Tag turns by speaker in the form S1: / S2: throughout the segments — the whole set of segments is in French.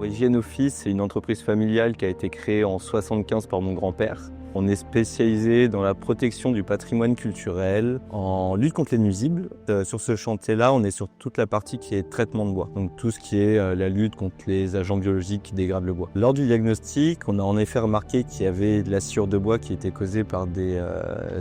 S1: Hygiène Office, c'est une entreprise familiale qui a été créée en 1975 par mon grand-père. On est spécialisé dans la protection du patrimoine culturel, en lutte contre les nuisibles. Sur ce chantier-là, on est sur toute la partie qui est traitement de bois, donc tout ce qui est la lutte contre les agents biologiques qui dégradent le bois. Lors du diagnostic, on a en effet remarqué qu'il y avait de la sciure de bois qui était causée par des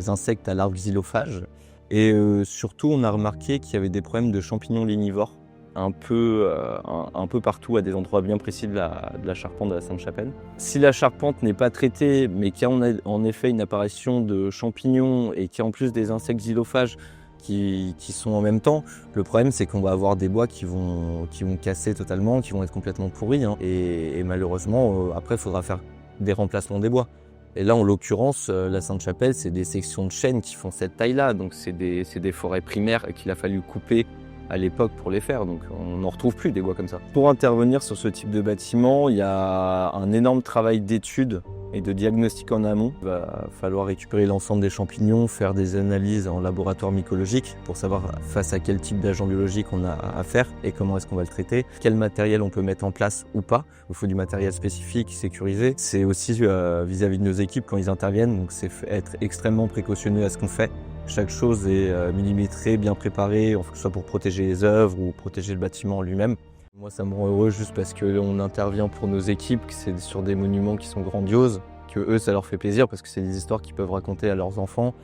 S1: insectes à larves xylophages. Et surtout, on a remarqué qu'il y avait des problèmes de champignons lignivores un peu partout à des endroits bien précis de la charpente de la Sainte-Chapelle. Si la charpente n'est pas traitée, mais qu'il y a en effet une apparition de champignons et qu'il y a en plus des insectes xylophages qui sont en même temps, le problème c'est qu'on va avoir des bois qui vont casser totalement, qui vont être complètement pourris. Et malheureusement, après il faudra faire des remplacements des bois. Et là, en l'occurrence, la Sainte-Chapelle, c'est des sections de chênes qui font cette taille-là. Donc c'est des forêts primaires qu'il a fallu couper à l'époque pour les faire, donc on n'en retrouve plus des bois comme ça. Pour intervenir sur ce type de bâtiment, il y a un énorme travail d'étude et de diagnostic en amont. Il va falloir récupérer l'ensemble des champignons, faire des analyses en laboratoire mycologique pour savoir face à quel type d'agent biologique on a à faire et comment est-ce qu'on va le traiter, quel matériel on peut mettre en place ou pas. Il faut du matériel spécifique, sécurisé. C'est aussi vis-à-vis de nos équipes quand ils interviennent, donc c'est être extrêmement précautionneux à ce qu'on fait. Chaque chose est millimétrée, bien préparée, que ce soit pour protéger les œuvres ou protéger le bâtiment en lui-même. Moi, ça me rend heureux juste parce qu'on intervient pour nos équipes, que c'est sur des monuments qui sont grandioses, que eux, ça leur fait plaisir parce que c'est des histoires qu'ils peuvent raconter à leurs enfants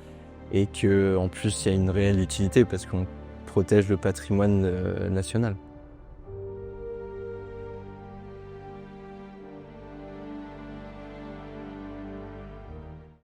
S1: et qu'en plus, il y a une réelle utilité parce qu'on protège le patrimoine national.